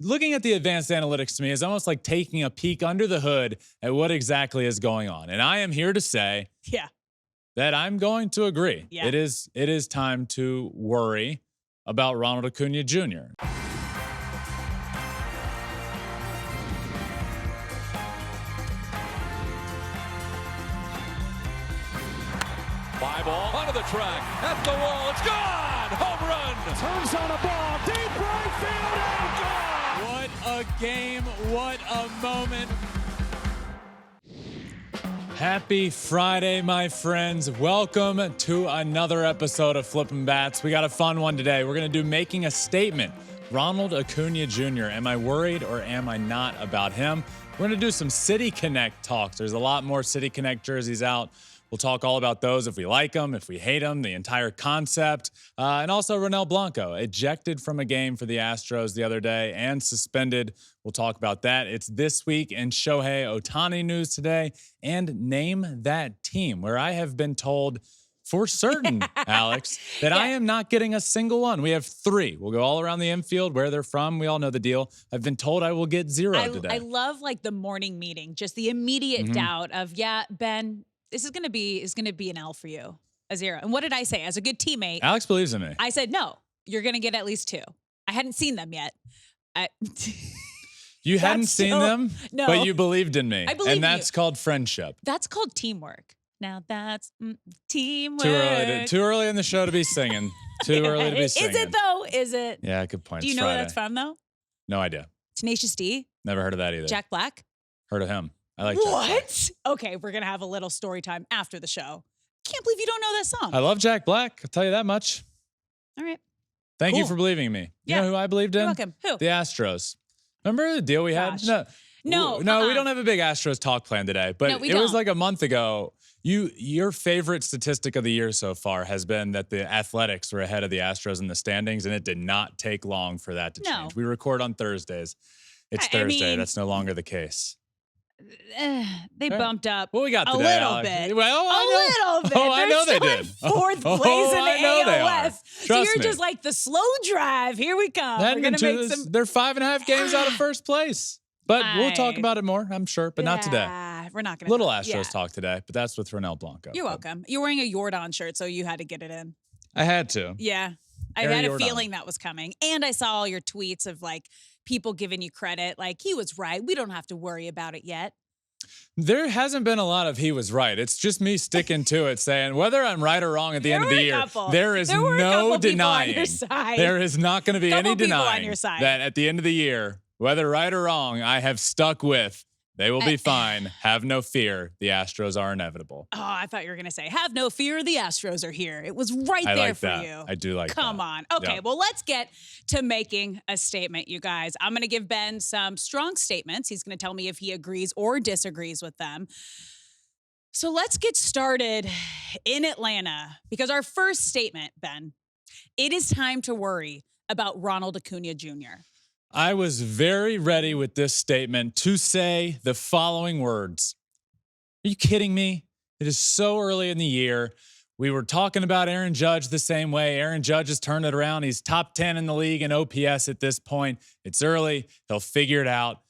looking at the advanced analytics to me is almost like taking a peek under the hood at what exactly is going on. And I am here to say that I'm going to agree. Yeah. It is time to worry about Ronald Acuña Jr. Fly ball onto the track, at the wall, it's gone! Home run! Turns on a ball, deep right field, and gone! What a game, what a moment. Happy Friday, my friends. Welcome to another episode of Flippin' Bats. We got a fun one today. We're going to do Making a Statement. Ronald Acuña Jr. Am I worried or am I not about him? We're going to do some City Connect talks. There's a lot more City Connect jerseys out. We'll talk all about those, if we like them, if we hate them, the entire concept. And also Ronel Blanco, ejected from a game for the Astros the other day and suspended. We'll talk about that. It's This Week in Shohei Ohtani news today. And Name That Team, where I have been told for certain, Alex, that I am not getting a single one. We have 3. We'll go all around the infield, where they're from. We all know the deal. I've been told I will get 0 today. I love like the morning meeting, just the immediate doubt of, Ben, this is going to be an L for you, a 0. And what did I say? As a good teammate, Alex believes in me. I said, no, you're going to get at least 2. I hadn't seen them yet. You hadn't seen them, no, but you believed in me. I believe and that's called friendship. That's called teamwork. Now that's teamwork. Too early in the show to be singing. Too early to be singing. Is it though? Is it? Yeah, good point. Do you know where that's from though? No idea. Tenacious D. Never heard of that either. Jack Black. Heard of him. I like Jack Black. What? Okay, we're gonna have a little story time after the show. Can't believe you don't know that song. I love Jack Black. I'll tell you that much. All right. Thank you for believing in me. You know who I believed in? You're welcome. Who? The Astros. Remember the deal we had? No. We don't have a big Astros talk plan today, but it was like a month ago. Your favorite statistic of the year so far has been that the Athletics were ahead of the Astros in the standings, and it did not take long for that to change. We record on Thursdays. It's Thursday. mean, that's no longer the case. They bumped up what we got today, a little Alex? bit. Well, a little bit. Oh, I know they still did. in 4th place in the AL West. So you're me. just like the slow drive. Here we come. We're gonna make some. They're 5.5 games out of first place. But we'll talk about it more, I'm sure, but not today. We're not going to. Little Astros talk today, but that's with Ronel Blanco. You're welcome. You're wearing a Jordan shirt, so you had to get it in. I had to. Yeah. I had a feeling that was coming. And I saw all your tweets of like people giving you credit. Like, he was right. We don't have to worry about it yet. There hasn't been a lot of he was right. It's just me sticking to it, saying whether I'm right or wrong at the end of the year, there is no denying. There is not going to be any denying that at the end of the year, whether right or wrong, I have stuck with, they will be fine. Have no fear. The Astros are inevitable. Oh, I thought you were going to say, have no fear. The Astros are here. It was right there for you. I do like that. Come on. Okay, well, let's get to making a statement, you guys. I'm going to give Ben some strong statements. He's going to tell me if he agrees or disagrees with them. So let's get started in Atlanta, because our first statement, Ben, it is time to worry about Ronald Acuña Jr. I was very ready with this statement to say the following words. Are you kidding me? It is so early in the year. We were talking about Aaron Judge the same way. Aaron Judge has turned it around. He's top 10 in the league in OPS at this point. It's early. He'll figure it out.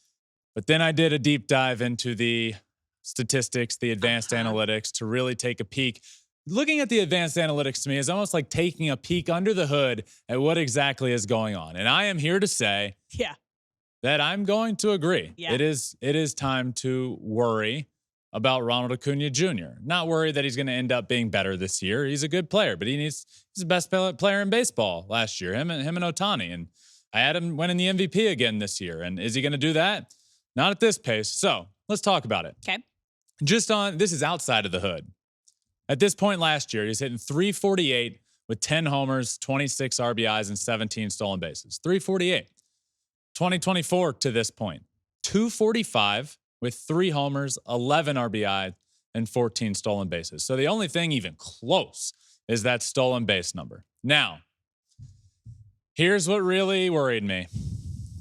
But then I did a deep dive into the statistics, the advanced analytics, to really take a peek. Looking at the advanced analytics to me is almost like taking a peek under the hood at what exactly is going on. And I am here to say that I'm going to agree. It is time to worry about Ronald Acuña Jr. Not worry that he's going to end up being better this year. He's a good player, but he's the best player in baseball last year, him and Ohtani. And I had him winning the MVP again this year. And is he going to do that? Not at this pace. So let's talk about it. Okay. This is outside of the hood. At this point last year, he's hitting .348 with 10 homers, 26 RBIs, and 17 stolen bases. .348. 2024 to this point, .245 with 3 homers, 11 RBI, and 14 stolen bases. So the only thing even close is that stolen base number. Now, here's what really worried me.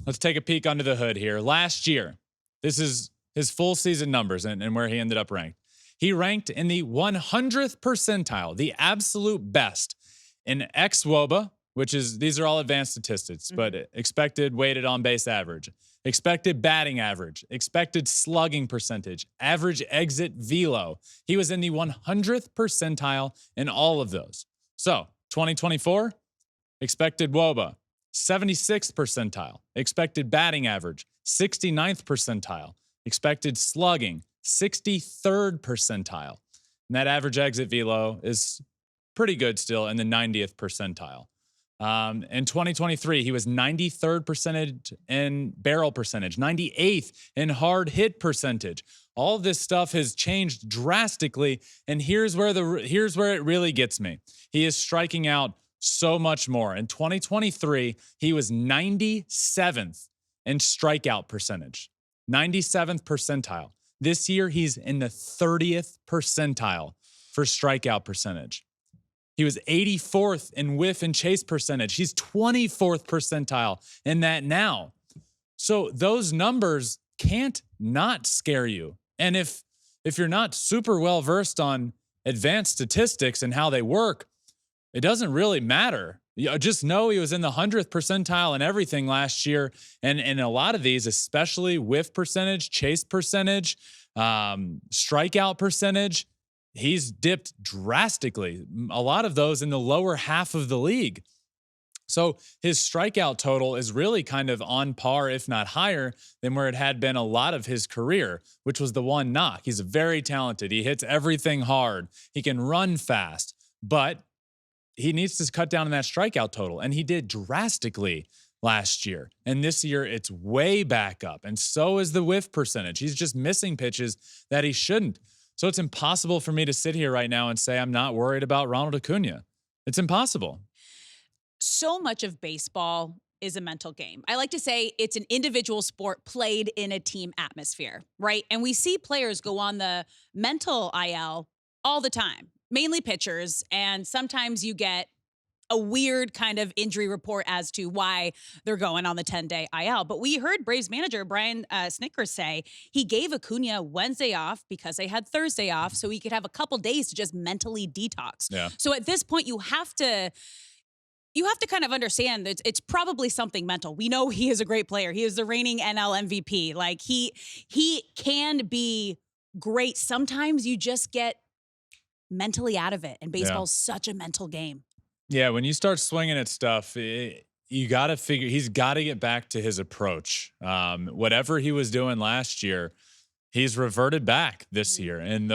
Let's take a peek under the hood here. Last year, this is his full season numbers and where he ended up ranked. He ranked in the 100th percentile, the absolute best in xWOBA, which is, these are all advanced statistics, but expected weighted on base average, expected batting average, expected slugging percentage, average exit velo. He was in the 100th percentile in all of those. So 2024, expected WOBA, 76th percentile, expected batting average, 69th percentile, expected slugging, 63rd percentile. And that average exit velo is pretty good still in the 90th percentile. In 2023, he was 93rd percentage in barrel percentage, 98th in hard hit percentage. All of this stuff has changed drastically, and here's where it really gets me. He is striking out so much more. In 2023, he was 97th in strikeout percentage, 97th percentile. This year, he's in the 30th percentile for strikeout percentage. He was 84th in whiff and chase percentage. He's 24th percentile in that now. So those numbers can't not scare you. And if you're not super well versed on advanced statistics and how they work, it doesn't really matter. You just know he was in the 100th percentile and everything last year. And a lot of these, especially whiff percentage, chase percentage, strikeout percentage, he's dipped drastically. A lot of those in the lower half of the league. So his strikeout total is really kind of on par, if not higher, than where it had been a lot of his career, which was the one knock. He's very talented. He hits everything hard. He can run fast, but he needs to cut down on that strikeout total. And he did drastically last year. And this year it's way back up. And so is the whiff percentage. He's just missing pitches that he shouldn't. So it's impossible for me to sit here right now and say I'm not worried about Ronald Acuña. It's impossible. So much of baseball is a mental game. I like to say it's an individual sport played in a team atmosphere, right? And we see players go on the mental IL all the time, mainly pitchers. And sometimes you get a weird kind of injury report as to why they're going on the 10-day IL. But we heard Braves manager Brian Snitker say he gave Acuña Wednesday off because they had Thursday off so he could have a couple days to just mentally detox. Yeah. So at this point, you have to kind of understand that it's probably something mental. We know he is a great player. He is the reigning NL MVP. Like he can be great. Sometimes you just get mentally out of it. And baseball's such a mental game. Yeah, when you start swinging at stuff, you got to figure he's got to get back to his approach. Whatever he was doing last year, he's reverted back this year. And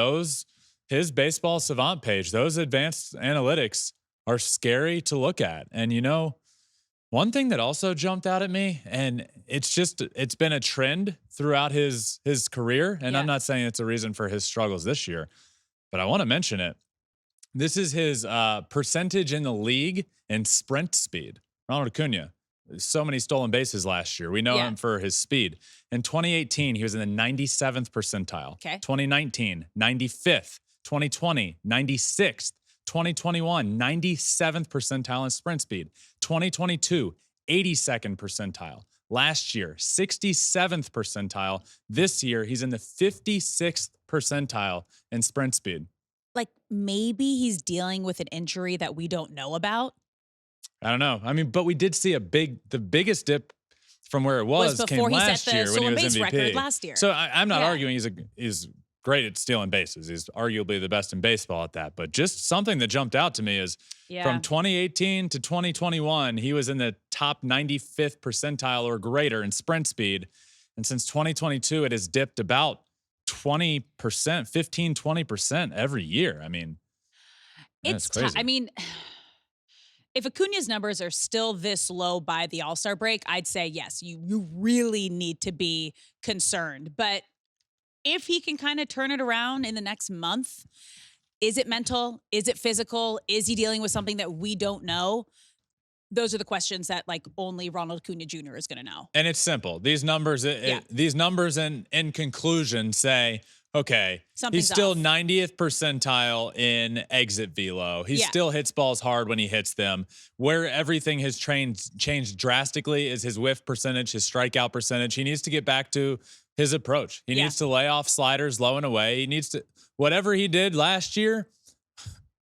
his baseball savant page, those advanced analytics are scary to look at. And you know, one thing that also jumped out at me, and it's been a trend throughout his career, and I'm not saying it's a reason for his struggles this year, but I want to mention it. This is his percentage in the league and sprint speed. Ronald Acuña, so many stolen bases last year. We know him for his speed. In 2018, he was in the 97th percentile. Okay. 2019, 95th. 2020, 96th. 2021, 97th percentile in sprint speed. 2022, 82nd percentile. Last year, 67th percentile. This year, he's in the 56th percentile in sprint speed. Like maybe he's dealing with an injury that we don't know about. I don't know. I mean, but we did see the biggest dip from where it was came last year when he was MVP. Record last year. So I'm not arguing he's great at stealing bases. He's arguably the best in baseball at that. But just something that jumped out to me is from 2018 to 2021, he was in the top 95th percentile or greater in sprint speed. And since 2022, it has dipped about 20%, 15, 20% every year. I mean, it's crazy. I mean, if Acuña's numbers are still this low by the All-Star break, I'd say, yes, you really need to be concerned. But if he can kind of turn it around in the next month, is it mental? Is it physical? Is he dealing with something that we don't know? Those are the questions that like only Ronald Acuña Jr. is going to know. And it's simple. These numbers, in conclusion say, okay, he's still off. 90th percentile in exit velo. He still hits balls hard when he hits them. Where everything has changed drastically is his whiff percentage, his strikeout percentage. He needs to get back to his approach. He needs to lay off sliders low and away. He needs to, whatever he did last year,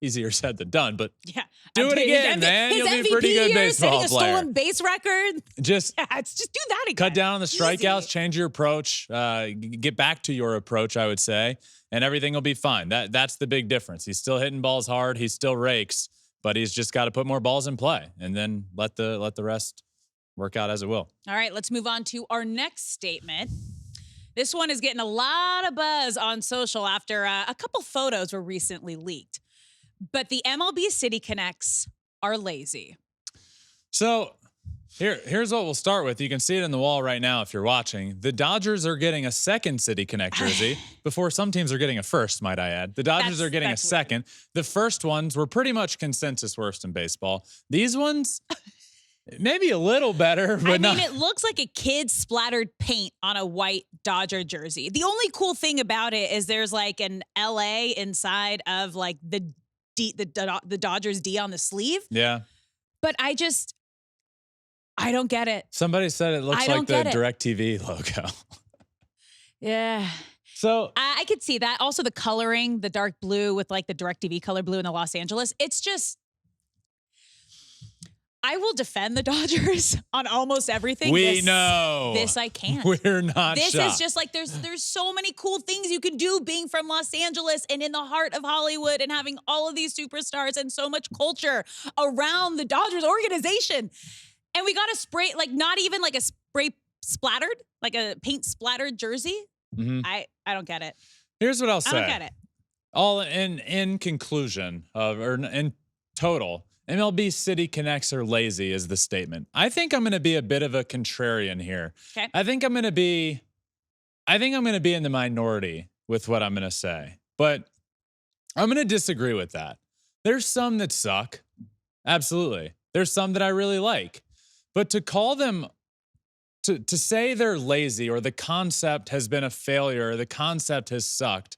easier said than done, but Yeah. do it again, man. You'll be a pretty good baseball setting a player. stolen base record. Just Just do that again. cut down on the strikeouts, Easy. change your approach, get back to your approach, I would say, and everything will be fine. That's the big difference. He's still hitting balls hard. He still rakes, but he's just got to put more balls in play and then let the rest work out as it will. All right, let's move on to our next statement. This one is getting a lot of buzz on social after a couple photos were recently leaked. But the MLB City Connects are lazy. So here's what we'll start with. You can see it in the wall right now if you're watching. The Dodgers are getting a second City Connect jersey before some teams are getting a first, might I add. The Dodgers are getting a second. Weird. The first ones were pretty much consensus worst in baseball. These ones, maybe a little better, but I mean, it looks like a kid splattered paint on a white Dodger jersey. The only cool thing about it is there's like an LA inside of like the Dodgers D on the sleeve. Yeah. But I don't get it. Somebody said it looks like the DirecTV logo. Yeah. So I could see that. Also the coloring, the dark blue with like the DirecTV color blue in the Los Angeles. It's just, I will defend the Dodgers on almost everything. We know. This I can't. We're not This shocked. is just like there's so many cool things you can do being from Los Angeles and in the heart of Hollywood and having all of these superstars and so much culture around the Dodgers organization. And we got a spray, like not even like a spray splattered, like a paint splattered jersey. Mm-hmm. I don't get it. Here's what I'll say. I don't get it. All in conclusion or in total, MLB City Connects are lazy is the statement. I think I'm going to be a bit of a contrarian here. Okay. I think I'm going to be in the minority with what I'm going to say, but I'm going to disagree with that. There's some that suck. Absolutely. There's some that I really like, but to call them to say they're lazy or the concept has been a failure, or the concept has sucked,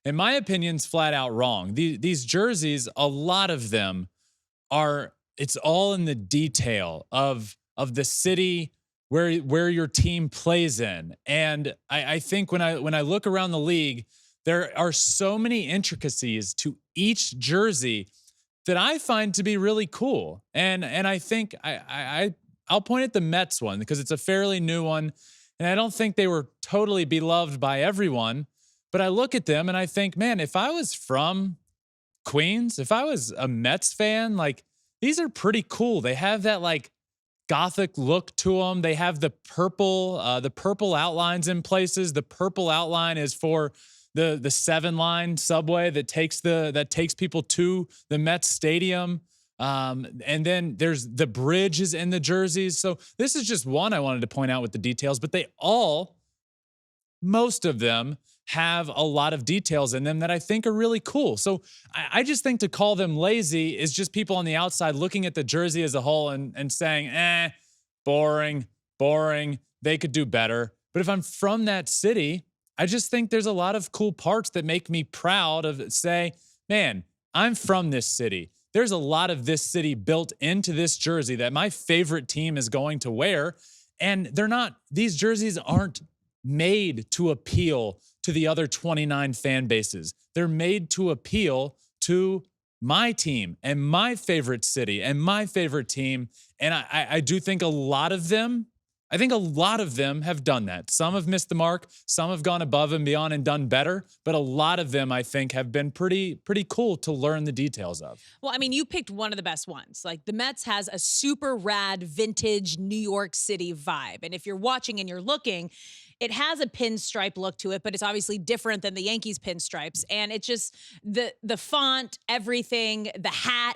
in my opinion's flat out wrong. These jerseys, a lot of them it's all in the detail of the city where your team plays in. And I think when I look around the league, there are so many intricacies to each jersey that I find to be really cool. And I think I'll point at the Mets one because it's a fairly new one. And I don't think they were totally beloved by everyone, but I look at them and I think, man, if I was from Queens, if I was a Mets fan, like these are pretty cool. They have that like Gothic look to them. They have the purple outlines in places. The purple outline is for the 7-line subway that takes people to the Mets stadium. And then there's the bridges in the jerseys. So this is just one I wanted to point out with the details, but most of them have a lot of details in them that I think are really cool. So I just think to call them lazy is just people on the outside looking at the jersey as a whole and saying, boring. They could do better. But if I'm from that city, I just think there's a lot of cool parts that make me proud of say, man, I'm from this city. There's a lot of this city built into this jersey that my favorite team is going to wear. And these jerseys aren't made to appeal to the other 29 fan bases. They're made to appeal to my team and my favorite city and my favorite team. And I do think a lot of them have done that. Some have missed the mark. Some have gone above and beyond and done better. But a lot of them, I think, have been pretty cool to learn the details of. Well, I mean, you picked one of the best ones. Like the Mets has a super rad vintage New York City vibe. And if you're watching and you're looking, it has a pinstripe look to it, but it's obviously different than the Yankees pinstripes. And it's just the font, everything, the hat.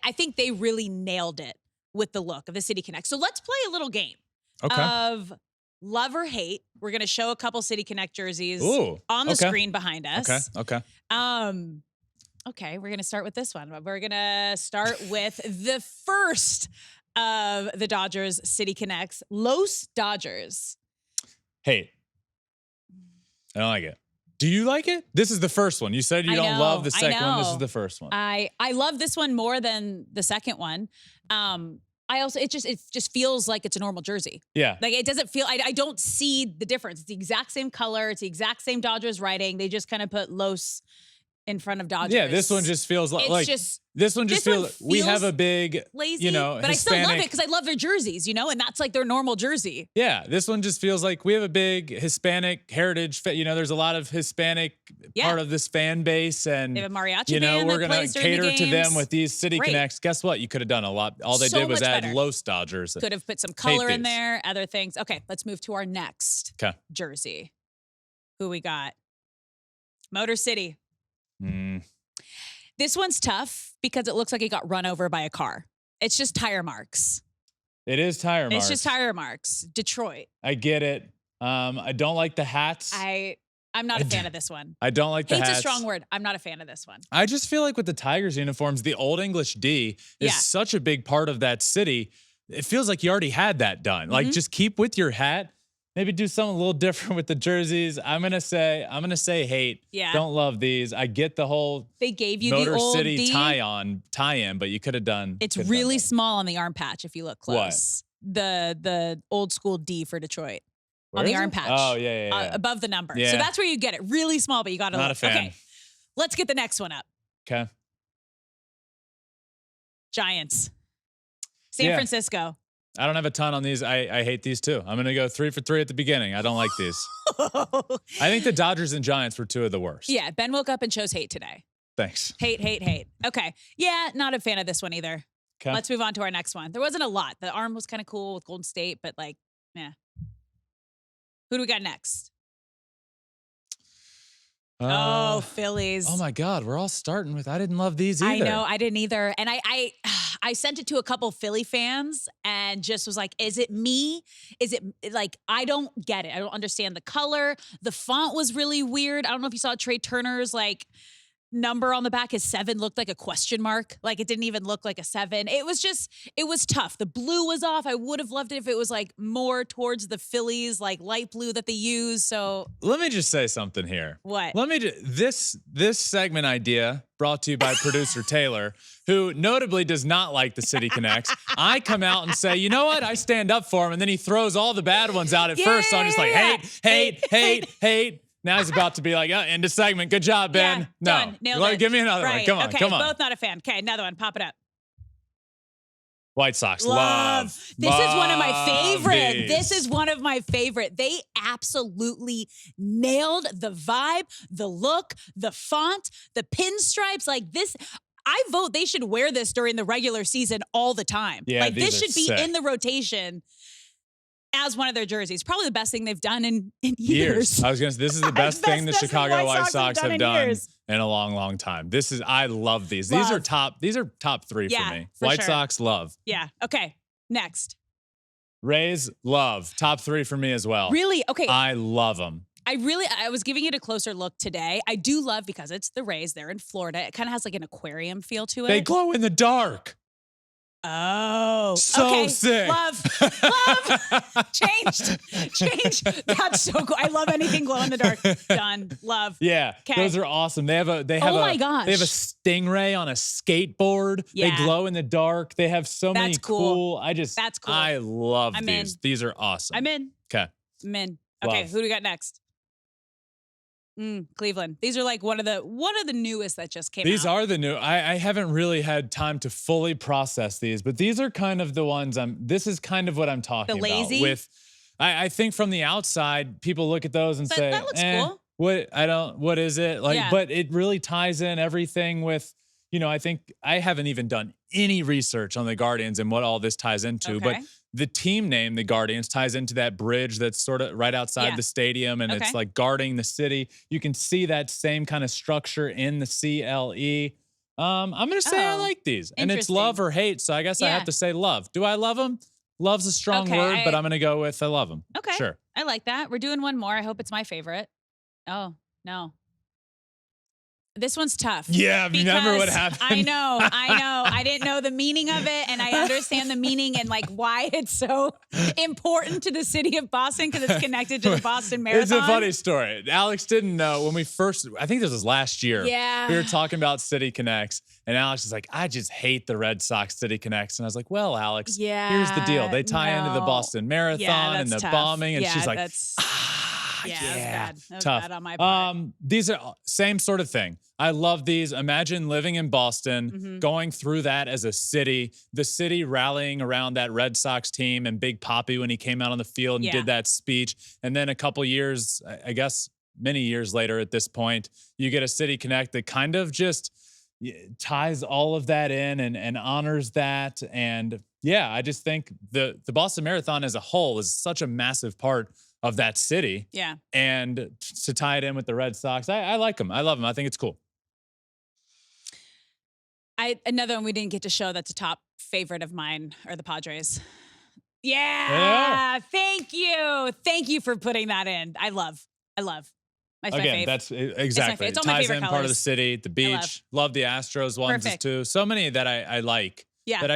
I think they really nailed it with the look of the City Connect. So let's play a little game. Okay. Of love or hate. We're going to show a couple City Connect jerseys on the screen behind us. Okay. Okay, we're going to start with this one. We're going to start with the first of the Dodgers City Connects, Los Dodgers. Hate. I don't like it. Do you like it? This is the first one. You said you don't love the second one. This is the first one. I love this one more than the second one. It just feels like it's a normal jersey. Yeah. Like it doesn't feel, I don't see the difference. It's the exact same color. It's the exact same Dodgers writing. They just kind of put Los in front of Dodgers. Yeah, this one just feels like, this one just feels we have a big, lazy, but Hispanic, I still love it because I love their jerseys, and that's like their normal jersey. Yeah, this one just feels like we have a big Hispanic heritage. There's a lot of Hispanic part of this fan base, and they have a mariachi band we're gonna cater to them with these City Connects. Guess what? You could have done a lot. All they did was add Los Dodgers. Could have put some color in there, other things. Okay, let's move to our next jersey. Who we got? Motor City. This one's tough because it looks like it got run over by a car. It's just tire marks. It is tire marks. It's just tire marks. Detroit. I get it. I don't like the hats. I'm not a fan of this one. I don't like the hats. Hate's a strong word. I'm not a fan of this one. I just feel like with the Tigers uniforms, the Old English D is such a big part of that city. It feels like you already had that done. Like, just keep with your hat. Maybe do something a little different with the jerseys. I'm gonna say hate. Yeah. Don't love these. I get the whole they gave you Motor the old City D. tie-in, but you could have done. It's really small on the arm patch if you look close. What? The old school D for Detroit. Where on the is arm it? patch. Oh, yeah. Above the number. Yeah. So that's where you get it. Really small, but you got to Not a fan. Okay. Let's get the next one up. Okay. Giants. San Francisco. I don't have a ton on these. I hate these too. I'm going to go 3 for 3 at the beginning. I don't like these. I think the Dodgers and Giants were two of the worst. Yeah, Ben woke up and chose hate today. Thanks. Hate. Okay. Yeah, not a fan of this one either. Okay. Let's move on to our next one. There wasn't a lot. The arm was kind of cool with Golden State, but who do we got next? Phillies. Oh my God, we're all starting with, I didn't love these either. I know, I didn't either. And I sent it to a couple Philly fans and just was like, is it me? Is it like, I don't get it. I don't understand the color. The font was really weird. I don't know if you saw Trey Turner's number on the back. His 7 looked like a question mark. Like it didn't even look like a 7. It was tough. The blue was off. I would have loved it if it was more towards the Phillies, light blue that they use. So let me just say something here. What? This segment idea brought to you by producer Taylor, who notably does not like the City Connects. I come out and say, you know what? I stand up for him. And then he throws all the bad ones out at first. So I'm just like, hate. Now he's about to be like, end of segment. Good job, Ben. Yeah, done. Nailed it. Give me another one. Come on, come on. Both not a fan. Okay, another one. Pop it up. White Sox. Love. This is one of my favorite. This is one of my favorite. They absolutely nailed the vibe, the look, the font, the pinstripes. This, I vote they should wear this during the regular season all the time. Yeah, this should be sick. in the rotation as one of their jerseys. Probably the best thing they've done in years. I was going to say, this is the best thing the Chicago White Sox have done in a long, long time. I love these. These are top 3 for me. White Sox, love. Yeah. Okay. Next. Rays, love. Top 3 for me as well. Really? Okay. I love them. I was giving it a closer look today. I do love, because it's the Rays. They're in Florida. It kind of has an aquarium feel to it. They glow in the dark. Oh, so okay. sick. Love. Change. That's so cool. I love anything glow in the dark. Done. Love. Yeah. Okay. Those are awesome. They have a my gosh. They have a stingray on a skateboard. Yeah. They glow in the dark. They have so many cool. That's cool. I love I'm these. in. These are awesome. I'm in. Okay. I'm in. Okay. Love. Who do we got next? Cleveland. These are one of the newest that just came out. These are the new. I haven't really had time to fully process these, but these are kind of the ones this is kind of what I'm talking the lazy? about. With, I think from the outside, people look at those and say, that looks cool. What is it? But it really ties in everything with, I think I haven't even done any research on the Guardians and what all this ties into, but the team name, the Guardians, ties into that bridge that's sort of right outside the stadium, and it's guarding the city. You can see that same kind of structure in the CLE. I'm going to say I like these, and it's love or hate, so I guess I have to say love. Do I love them? Love's a strong word, but I'm going to go with I love them. Okay. Sure. I like that. We're doing one more. I hope it's my favorite. Oh, no. This one's tough. Yeah, remember what happened? I know. I didn't know the meaning of it, and I understand the meaning and why it's so important to the city of Boston, because it's connected to the Boston Marathon. It's a funny story. Alex didn't know when we first, I think this was last year. Yeah. We were talking about City Connects, and Alex is like, I just hate the Red Sox City Connects. And I was like, well, Alex, here's the deal. They tie into the Boston Marathon and the bombing. And she's like, Yeah, that was bad. That was tough. bad on my part. These are same sort of thing. I love these. Imagine living in Boston, going through that as a city, the city rallying around that Red Sox team and Big Papi when he came out on the field and did that speech. And then a couple years, I guess many years later at this point, you get a City Connect that kind of just ties all of that in and honors that. And yeah, I just think the Boston Marathon as a whole is such a massive part of that city. Yeah. And to tie it in with the Red Sox, I like them. I love them. I think it's cool. Another one we didn't get to show that's a top favorite of mine are the Padres. Yeah. Thank you. Thank you for putting that in. I love. My Again, fave. that's exactly. It's It all my ties favorite in colors. part of the city, the beach. Love the Astros ones Perfect. too. So many that I like. Yeah. That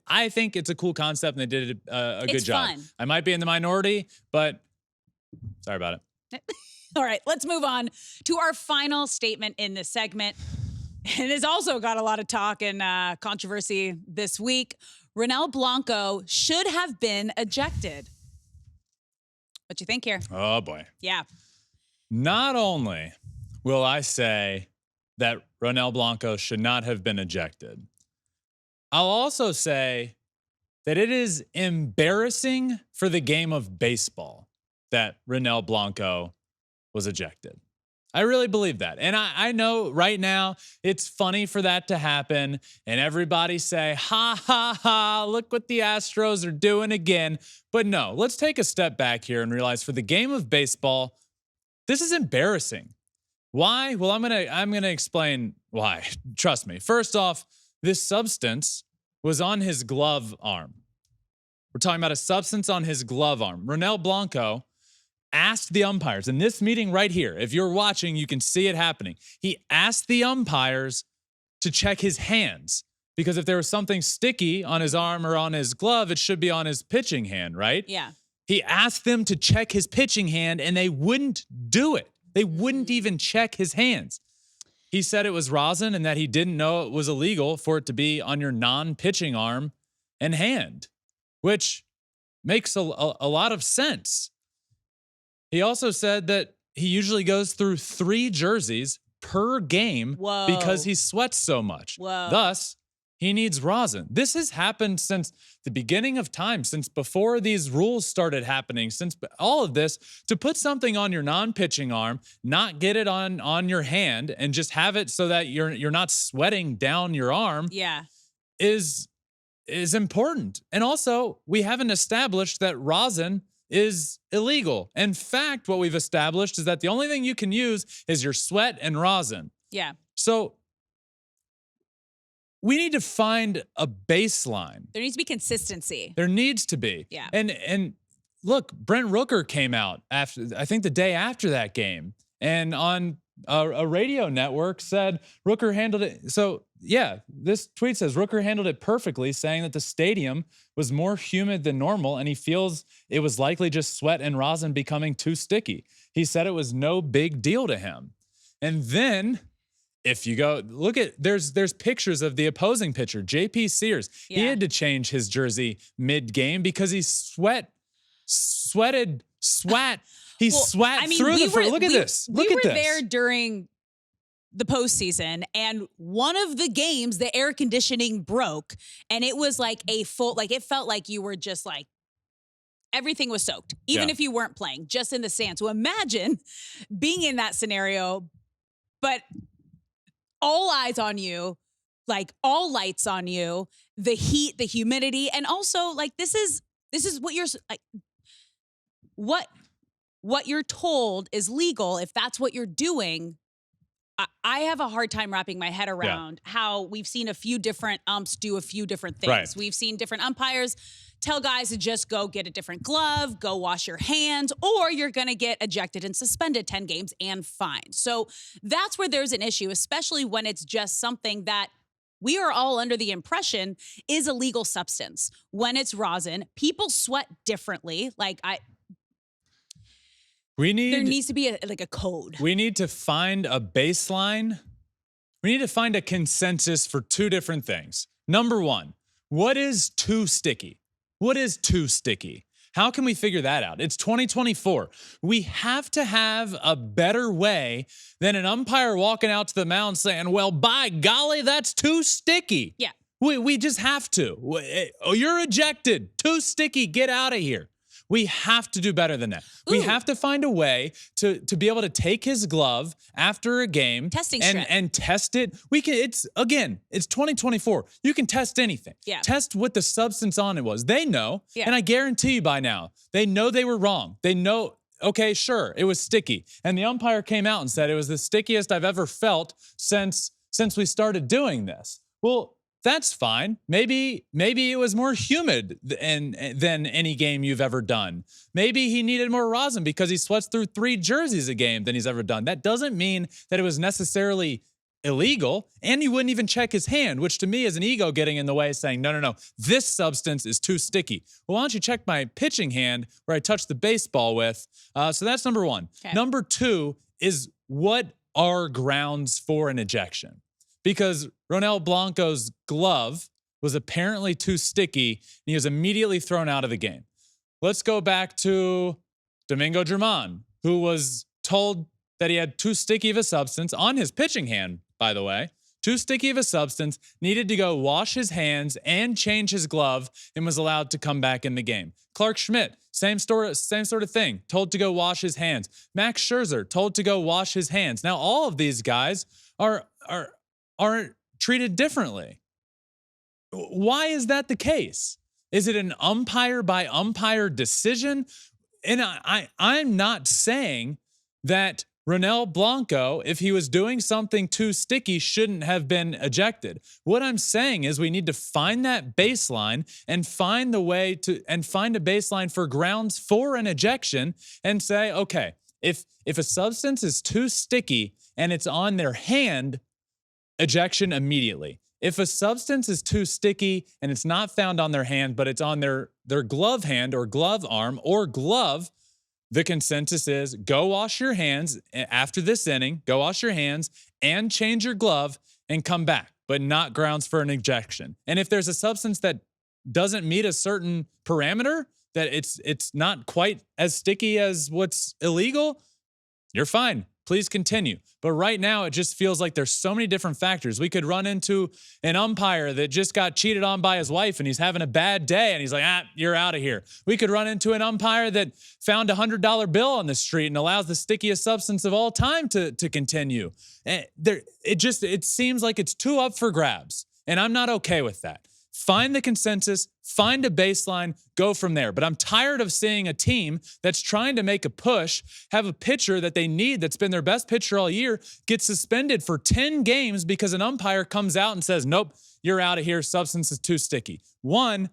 I think it's a cool concept and they did a good job. Fun. I might be in the minority, but sorry about it. All right, let's move on to our final statement in this segment. And it's also got a lot of talk and controversy this week. Ronel Blanco should have been ejected. What you think here? Oh boy. Yeah. Not only will I say that Ronel Blanco should not have been ejected, I'll also say that it is embarrassing for the game of baseball that Ronel Blanco was ejected. I really believe that. And I know right now it's funny for that to happen and everybody say, ha, ha, ha, look what the Astros are doing again. But no, let's take a step back here and realize for the game of baseball, this is embarrassing. Why? Well, I'm gonna explain why. Trust me. First off, this substance was on his glove arm. We're talking about a substance on his glove arm. Ronel Blanco asked the umpires in this meeting right here. If you're watching, you can see it happening. He asked the umpires to check his hands because if there was something sticky on his arm or on his glove, it should be on his pitching hand, right? Yeah. He asked them to check his pitching hand and they wouldn't do it. They wouldn't even check his hands. He said it was rosin and that he didn't know it was illegal for it to be on your non-pitching arm and hand, which makes a lot of sense. He also said that he usually goes through 3 jerseys per game because he sweats so much. Thus, he needs rosin. This has happened since the beginning of time, since before these rules started happening, since all of this, to put something on your non-pitching arm, not get it on your hand, and just have it so that you're not sweating down your arm is important. And also, we haven't established that rosin is illegal. In fact, what we've established is that the only thing you can use is your sweat and rosin. Yeah. So we need to find a baseline. There needs to be consistency. There needs to be. Yeah. And look, Brent Rooker came out after, I think the day after that game, and on a radio network said Rooker handled it. So yeah, this tweet says Rooker handled it perfectly, saying that the stadium was more humid than normal and he feels it was likely just sweat and rosin becoming too sticky. He said it was no big deal to him. And then if you go look at, there's pictures of the opposing pitcher, JP Sears. Yeah. He had to change his jersey mid-game because he sweat. He swat through the first. Look at this. Look at this. We were there during the postseason, and one of the games, the air conditioning broke, and it was like a full, like it felt like you were just like, everything was soaked, even if you weren't playing, just in the sand. So imagine being in that scenario, but all eyes on you, like all lights on you, the heat, the humidity, and also like this is what you're like, what you're told is legal if that's what you're doing. I have a hard time wrapping my head around how we've seen a few different umps do a few different things. Right. We've seen different umpires tell guys to just go get a different glove, go wash your hands, or you're going to get ejected and suspended 10 games and fined. So that's where there's an issue, especially when it's just something that we are all under the impression is a legal substance. When it's rosin, people sweat differently. Like there needs to be a code. We need to find a baseline. We need to find a consensus for 2 different things. Number 1, what is too sticky? What is too sticky? How can we figure that out? It's 2024. We have to have a better way than an umpire walking out to the mound saying, well, by golly, that's too sticky. Yeah. We just have to. You're ejected. Too sticky. Get out of here. We have to do better than that. Ooh. We have to find a way to be able to take his glove after a game Testing and test it. It's 2024. You can test anything. Yeah. Test what the substance on it was. They know. Yeah. And I guarantee you by now, they know they were wrong. They know, okay, sure, it was sticky. And the umpire came out and said it was the stickiest I've ever felt since we started doing this. Well, that's fine. Maybe it was more humid than any game you've ever done. Maybe he needed more rosin because he sweats through 3 jerseys a game than he's ever done. That doesn't mean that it was necessarily illegal, and you wouldn't even check his hand, which to me is an ego getting in the way, saying, no, this substance is too sticky. Well, why don't you check my pitching hand where I touched the baseball with? So that's number one. Okay. Number two is, what are grounds for an ejection? Because Ronel Blanco's glove was apparently too sticky, and he was immediately thrown out of the game. Let's go back to Domingo Germán, who was told that he had too sticky of a substance on his pitching hand, by the way. Too sticky of a substance, needed to go wash his hands and change his glove, and was allowed to come back in the game. Clark Schmidt, same sort of thing, told to go wash his hands. Max Scherzer, told to go wash his hands. Now, all of these guys aren't treated differently. Why is that the case? Is it an umpire by umpire decision? And I'm not saying that Ronel Blanco, if he was doing something too sticky, shouldn't have been ejected. What I'm saying is we need to find that baseline and find a baseline for grounds for an ejection and say, okay, if a substance is too sticky and it's on their hand, ejection immediately. If a substance is too sticky and it's not found on their hand, but it's on their glove hand or glove arm or glove, the consensus is go wash your hands after this inning, go wash your hands and change your glove and come back, but not grounds for an ejection. And if there's a substance that doesn't meet a certain parameter, that it's not quite as sticky as what's illegal, you're fine. Please continue. But right now, it just feels like there's so many different factors. We could run into an umpire that just got cheated on by his wife and he's having a bad day and he's like, you're out of here. We could run into an umpire that found a $100 bill on the street and allows the stickiest substance of all time to continue. It seems like it's too up for grabs, and I'm not okay with that. Find the consensus, find a baseline, go from there. But I'm tired of seeing a team that's trying to make a push, have a pitcher that they need that's been their best pitcher all year, get suspended for 10 games because an umpire comes out and says, nope, you're out of here, substance is too sticky. One,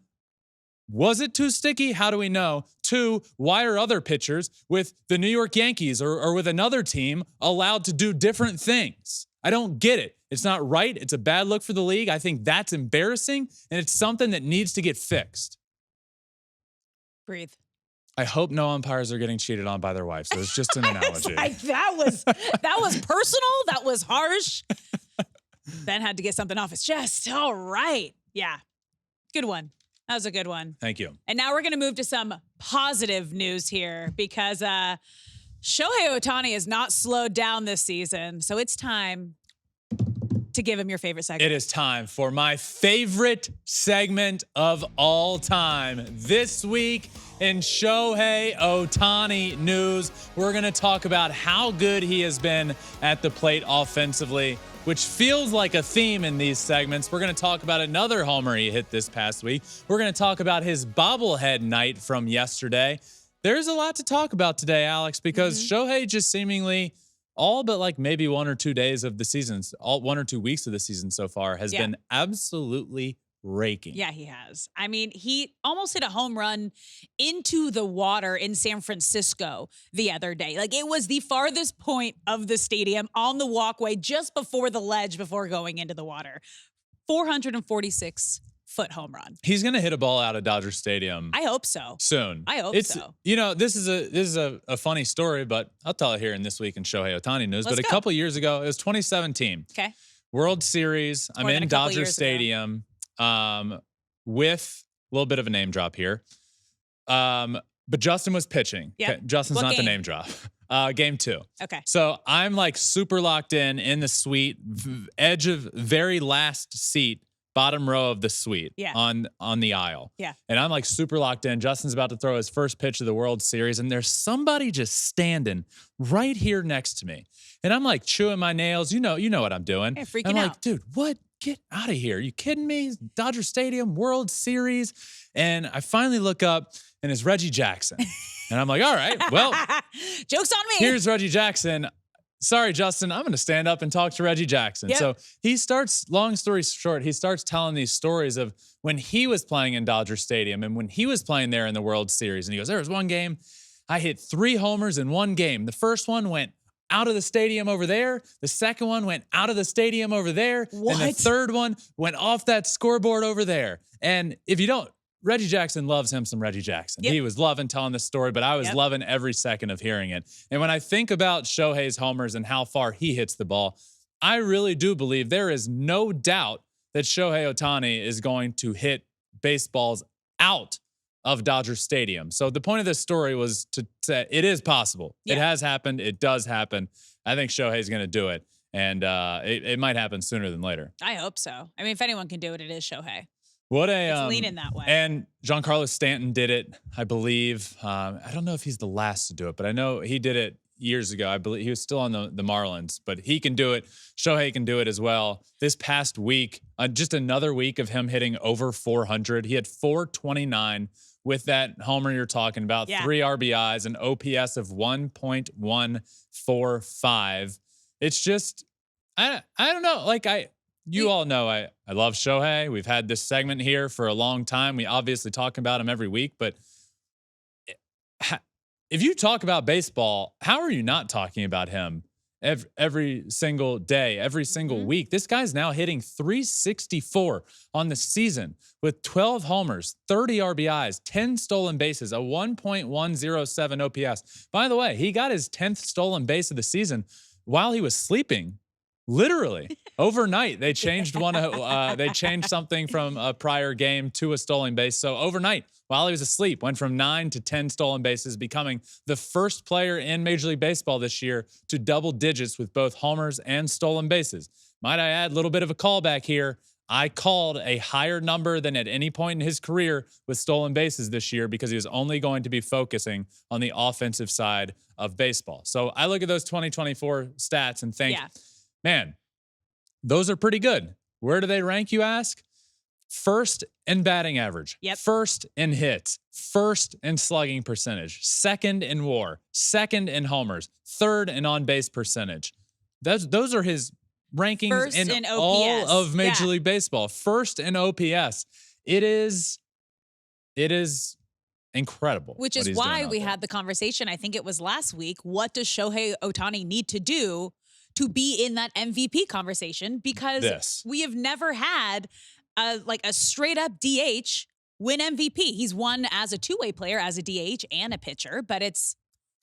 was it too sticky? How do we know? Two, why are other pitchers with the New York Yankees or with another team allowed to do different things? I don't get it. It's not right. It's a bad look for the league. I think that's embarrassing, and it's something that needs to get fixed. Breathe. I hope no umpires are getting cheated on by their wives. So it's just an analogy. Like, that was personal. That was harsh. Ben had to get something off his chest. All right. Yeah. Good one. That was a good one. Thank you. And now we're going to move to some positive news here because Shohei Ohtani has not slowed down this season. So it's time to give him your favorite segment. It is time for my favorite segment of all time. This week in Shohei Ohtani news, we're going to talk about how good he has been at the plate offensively, which feels like a theme in these segments. We're going to talk about another homer he hit this past week. We're going to talk about his bobblehead night from yesterday. There's a lot to talk about today, Alex, because Shohei just seemingly all but like maybe 1 or 2 days of the season, all 1 or 2 weeks of the season so far has been absolutely raking. Yeah, he has. I mean, he almost hit a home run into the water in San Francisco the other day. Like, it was the farthest point of the stadium on the walkway just before the ledge before going into the water. 446-foot home run. He's going to hit a ball out of Dodger Stadium. I hope so. Soon. I hope so. You know, this is a funny story, but I'll tell it here in This Week in Shohei Ohtani news. Let's but a couple years ago, it was 2017. Okay. World Series. I'm in Dodger Stadium with a little bit of a name drop here. but Justin was pitching. Yep. Okay, Justin's What not the game? name drop. Game 2. Okay. So I'm like super locked in the suite, edge of very last seat, bottom row of the suite on the aisle. Yeah. And I'm like super locked in. Justin's about to throw his first pitch of the World Series, and there's somebody just standing right here next to me. And I'm like chewing my nails. You know what I'm doing. Hey, freaking I'm out. like, dude, what? Get out of here. Are you kidding me? Dodger Stadium, World Series. And I finally look up, and it's Reggie Jackson. And I'm like, all right, well, joke's on me. here's Reggie Jackson. Sorry, Justin, I'm going to stand up and talk to Reggie Jackson. Yep. So he starts, long story short, he starts telling these stories of when he was playing in Dodger Stadium and when he was playing there in the World Series. And he goes, there was one game, I hit 3 homers in one game. The first one went out of the stadium over there. The second one went out of the stadium over there. What? And the third one went off that scoreboard over there. And if you don't, Reggie Jackson loves him some Reggie Jackson. Yep. He was loving telling this story, but I was loving every second of hearing it. And when I think about Shohei's homers and how far he hits the ball, I really do believe there is no doubt that Shohei Ohtani is going to hit baseballs out of Dodger Stadium. So the point of this story was to say it is possible. Yeah. It has happened. It does happen. I think Shohei's going to do it. And it might happen sooner than later. I hope so. I mean, if anyone can do it, it is Shohei. What a It's leaning that way. And Giancarlo Stanton did it, I believe. I don't know if he's the last to do it, but I know he did it years ago. I believe he was still on the Marlins, but he can do it. Shohei can do it as well. This past week, just another week of him hitting over 400. He had 429 with that homer you're talking about, 3 RBIs, an OPS of 1.145. It's just, I don't know. Like you all know I love Shohei. We've had this segment here for a long time. We obviously talk about him every week, but if you talk about baseball, how are you not talking about him every single day, every single week? This guy's now hitting 364 on the season with 12 homers, 30 RBIs, 10 stolen bases, a 1.107 OPS. By the way, he got his 10th stolen base of the season while he was sleeping. Literally overnight, they changed they changed something from a prior game to a stolen base. So overnight, while he was asleep, went from 9 to 10 stolen bases, becoming the first player in Major League Baseball this year to double digits with both homers and stolen bases. Might I add a little bit of a callback here? I called a higher number than at any point in his career with stolen bases this year because he was only going to be focusing on the offensive side of baseball. So I look at those 2024 stats and think, man, those are pretty good. Where do they rank, you ask? First in batting average, first in hits, first in slugging percentage, second in WAR, second in homers, third in on-base percentage. Those are his rankings in all of Major League Baseball. First in OPS. It is incredible. Which is why we had the conversation, I think it was last week, what does Shohei Ohtani need to do to be in that MVP conversation? Because we have never had a straight up DH win MVP. He's won as a two-way player, as a DH and a pitcher, but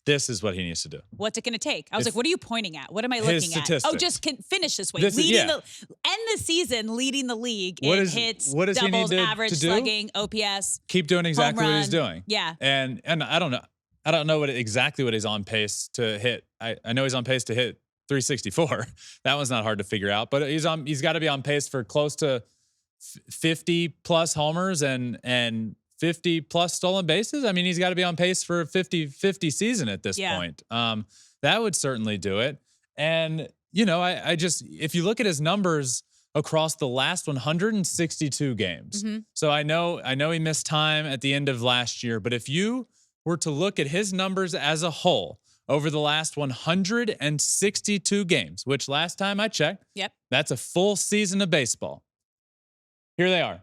this is what he needs to do. What's it going to take? I was like, what are you pointing at? What am I looking at? Oh, just finish this way. End the season leading the league in hits, doubles, average, slugging, OPS. Keep doing exactly what he's doing. Yeah. And I don't know. I don't know exactly what he's on pace to hit. I know he's on pace to hit 364. That one's not hard to figure out, but he's got to be on pace for close to 50 plus homers and 50 plus stolen bases. I mean, he's got to be on pace for a 50-50 season at this point. That would certainly do it. And, I just, if you look at his numbers across the last 162 games. So I know he missed time at the end of last year, but if you were to look at his numbers as a whole over the last 162 games, which last time I checked, that's a full season of baseball. Here they are,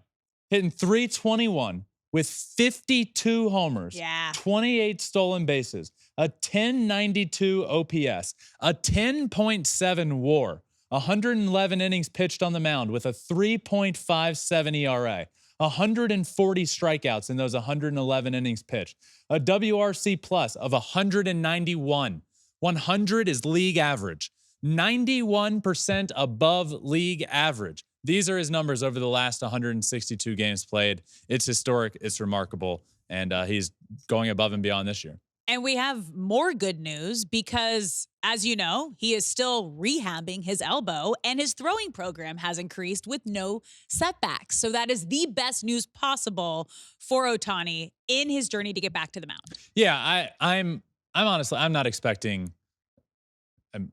hitting 321 with 52 homers, 28 stolen bases, a 1092 OPS, a 10.7 WAR, 111 innings pitched on the mound with a 3.57 ERA, 140 strikeouts in those 111 innings pitched, a WRC plus of 191. 100 is league average, 91% above league average. These are his numbers over the last 162 games played. It's historic. It's remarkable. and he's going above and beyond this year. And we have more good news because, as you know, he is still rehabbing his elbow and his throwing program has increased with no setbacks. So that is the best news possible for Ohtani in his journey to get back to the mound. Yeah, I'm honestly, I'm not expecting.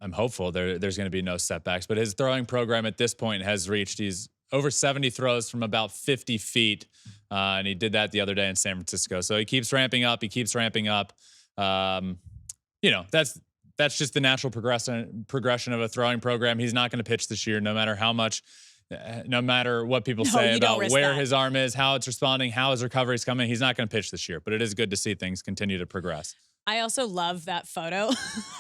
I'm hopeful there's going to be no setbacks, but his throwing program at this point has reached. He's over 70 throws from about 50 feet, and he did that the other day in San Francisco. So he keeps ramping up. That's just the natural progression of a throwing program. He's not going to pitch this year, no matter how much, no matter what people say about where his arm is, how it's responding, how his recovery is coming. He's not going to pitch this year, but it is good to see things continue to progress. I also love that photo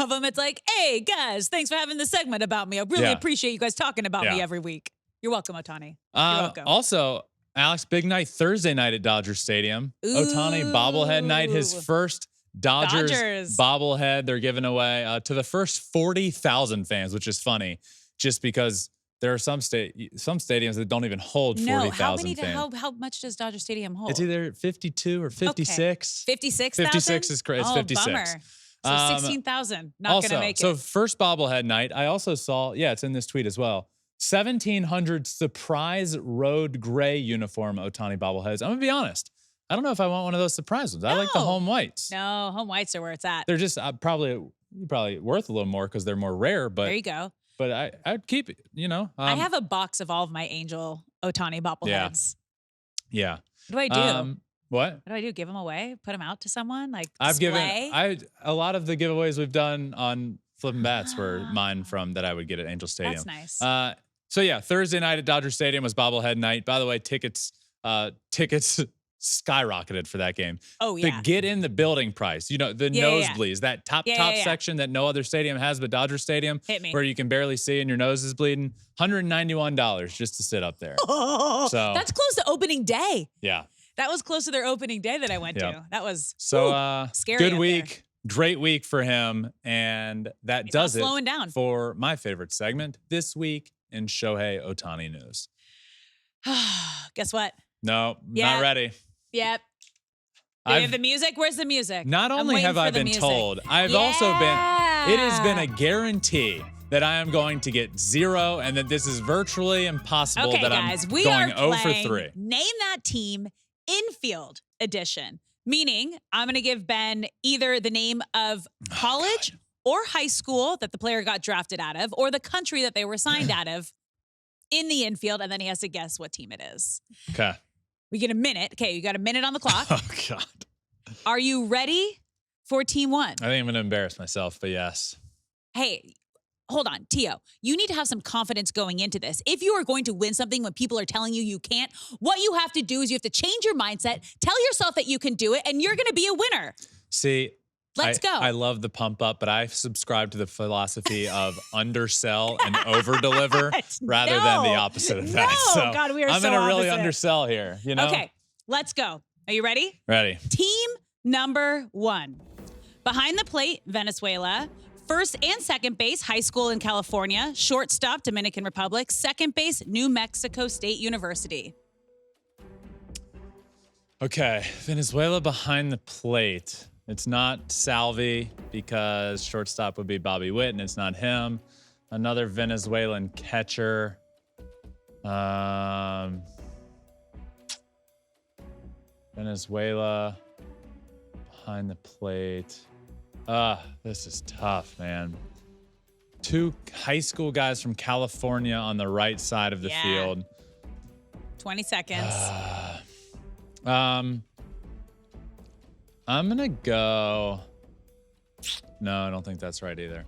of him. It's like, hey, guys, thanks for having this segment about me. I really appreciate you guys talking about me every week. You're welcome, Ohtani. You're welcome. Also, Alex, big night Thursday night at Dodger Stadium. Ooh. Ohtani bobblehead night, his first Dodgers bobblehead. They're giving away to the first 40,000 fans, which is funny, just because there are some stadiums that don't even hold 40,000 fans. How much does Dodger Stadium hold? It's either 52 or 56. Okay. 56,000? 56 is crazy. It's 56. Bummer. So 16,000. Not going to make it. So first bobblehead night, I also saw, it's in this tweet as well, 1,700 surprise road gray uniform Ohtani bobbleheads. I'm going to be honest. I don't know if I want one of those surprise ones. I like the home whites. No, home whites are where it's at. They're just probably worth a little more because they're more rare. But there you go. But I'd keep it, I have a box of all of my Angel Ohtani bobbleheads. Yeah. What do I do? What do I do? Give them away? Put them out to someone? Like I've display? given a lot of the giveaways we've done on Flippin' Bats were mine from that I would get at Angel Stadium. That's nice. So yeah, Thursday night at Dodger Stadium was bobblehead night. By the way, tickets skyrocketed for that game. Oh yeah. The get in the building price, the nosebleeds, that top section that no other stadium has but Dodger Stadium, hit me, where you can barely see and your nose is bleeding. $191 just to sit up there. Oh, so that's close to opening day. Yeah. That was close to their opening day that I went to. That was scary. Good week. Great week for him. And that does it slowing down for my favorite segment this week in Shohei Ohtani news. Guess what? No, not ready. Yep. Do you have the music? Where's the music? Not only have I been told, I've also been, it has been a guarantee that I am going to get 0 and that this is virtually impossible that guys, I'm we going are 0 for playing 3. Name that team infield edition, meaning I'm going to give Ben either the name of college or high school that the player got drafted out of or the country that they were signed out of in the infield, and then he has to guess what team it is. Okay. We get a minute. Okay, you got a minute on the clock. Oh, God. Are you ready for team 1? I think I'm going to embarrass myself, but yes. Hey, hold on, Tio. You need to have some confidence going into this. If you are going to win something when people are telling you can't, what you have to do is you have to change your mindset, tell yourself that you can do it, and you're going to be a winner. See, let's go. I love the pump up, but I subscribe to the philosophy of undersell and over-deliver rather than the opposite of that. No, so God, we are I'm so going to really opposite. undersell here, Okay, let's go. Are you ready? Ready. Team number 1. Behind the plate, Venezuela. First and second base, high school in California. Shortstop, Dominican Republic. Second base, New Mexico State University. Okay, Venezuela behind the plate. It's not Salvi because shortstop would be Bobby Witt, and it's not him. Another Venezuelan catcher. Venezuela behind the plate. This is tough, man. 2 high school guys from California on the right side of the field. 20 seconds. I'm gonna go. No, I don't think that's right either.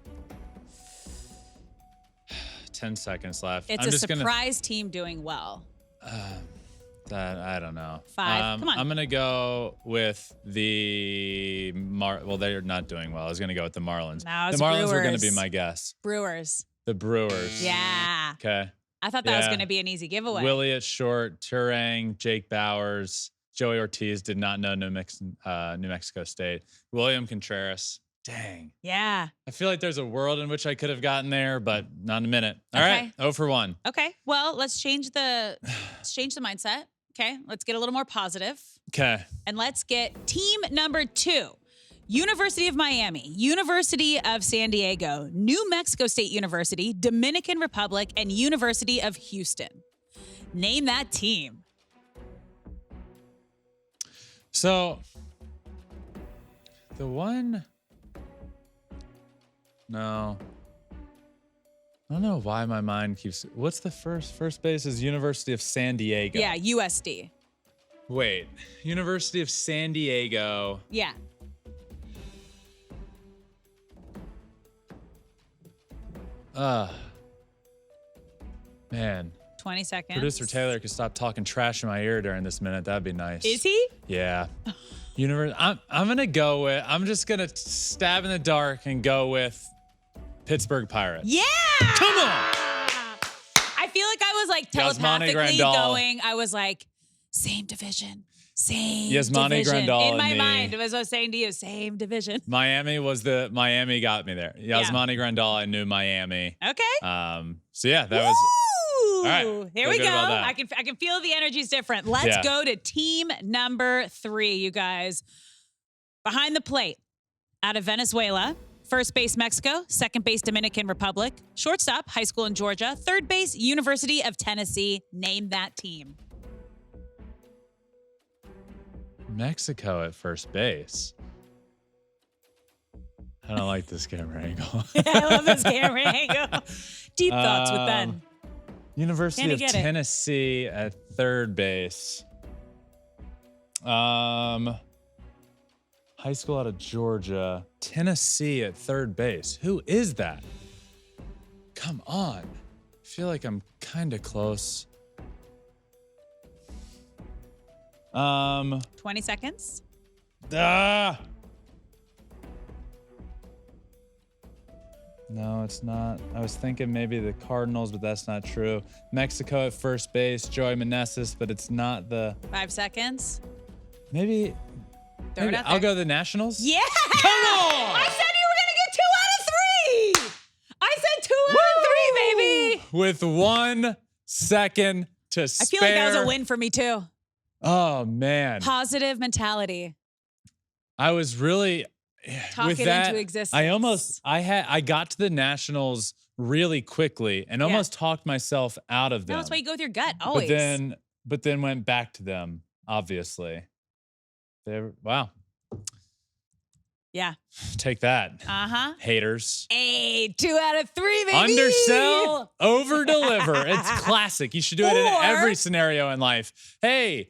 10 seconds left. It's I'm a just surprise team doing well. I don't know. 5. Come on. I'm gonna go with the well, they're not doing well. I was gonna go with the Marlins. No, the Marlins Brewers. were gonna be my guess. Brewers. The Brewers. Yeah. Okay. I thought that was gonna be an easy giveaway. Willie at short, Turang, Jake Bowers, Joey Ortiz did not know New Mexico State. William Contreras. Dang. Yeah. I feel like there's a world in which I could have gotten there, but not in a minute. All right. 0 for 1. Okay. Well, let's change the mindset. Okay, let's get a little more positive. Okay. And let's get team number 2. University of Miami, University of San Diego, New Mexico State University, Dominican Republic, and University of Houston. Name that team. So, the one... No. I don't know why my mind keeps... What's the first base is University of San Diego. Yeah, USD. Wait. University of San Diego. Yeah. Man. 20 seconds. Producer Taylor could stop talking trash in my ear during this minute. That'd be nice. Is he? Yeah. I'm gonna go with... I'm just gonna stab in the dark and go with Pittsburgh Pirates. Yeah! Come on! I feel like I was like telepathically going. I was like, same division. Same Yasmani division. Grandal In my and mind, it was I was saying to you, same division. Miami got me there. Yasmani Grandal, I knew Miami. Okay. So yeah, that was... All right. Here we go. I can feel the energy's different. Let's go to team number 3, you guys. Behind the plate, out of Venezuela, first base Mexico, second base Dominican Republic, shortstop high school in Georgia, third base University of Tennessee. Name that team. Mexico at first base. I don't like this camera angle. I love this camera angle. Deep thoughts with Ben. University of Tennessee at third base. High school out of Georgia. Tennessee at third base. Who is that? Come on. I feel like I'm kind of close. 20 seconds. No, it's not. I was thinking maybe the Cardinals, but that's not true. Mexico at first base, Joey Meneses, but it's not the... 5 seconds. Maybe I'll go the Nationals. Yeah! Come on! I said you were going to get 2 out of 3! I said 2 out of 3, baby! With 1 second to spare. I feel like that was a win for me, too. Oh, man. Positive mentality. I was really... Talk with it that, into existence. I got to the Nationals really quickly and almost talked myself out of them. No, that's why you go with your gut, always. But then went back to them, obviously. Wow. Yeah. Take that. Uh-huh. Haters. Hey, 2 out of 3, baby. Undersell, over-deliver. It's classic. You should do it in every scenario in life. Hey,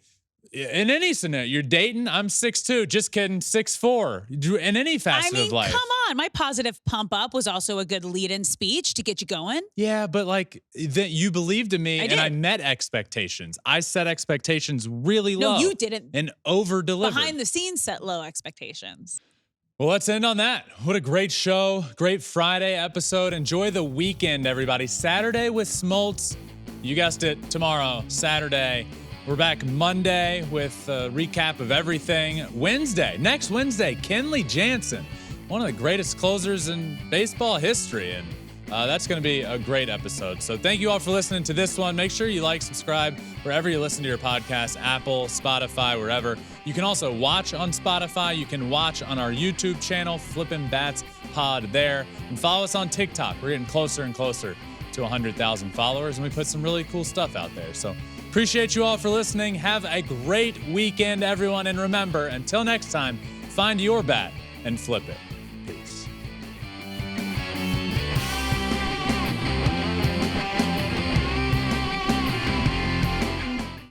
in any scenario, you're dating, I'm 6'2", just kidding, 6'4", in any facet of life. Come on. My positive pump up was also a good lead-in speech to get you going. Yeah, but like, you believed in me and I met expectations. I set expectations really low. No, you didn't. And over-delivered. Behind the scenes set low expectations. Well, let's end on that. What a great show. Great Friday episode. Enjoy the weekend, everybody. Saturday with Smoltz. You guessed it, tomorrow, Saturday. We're back Monday with a recap of everything. Next Wednesday, Kenley Jansen, one of the greatest closers in baseball history. And that's going to be a great episode. So thank you all for listening to this one. Make sure you like, subscribe, wherever you listen to your podcast, Apple, Spotify, wherever. You can also watch on Spotify. You can watch on our YouTube channel, Flippin' Bats Pod there. And follow us on TikTok. We're getting closer and closer to 100,000 followers, and we put some really cool stuff out there. So appreciate you all for listening. Have a great weekend, everyone. And remember, until next time, find your bat and flip it.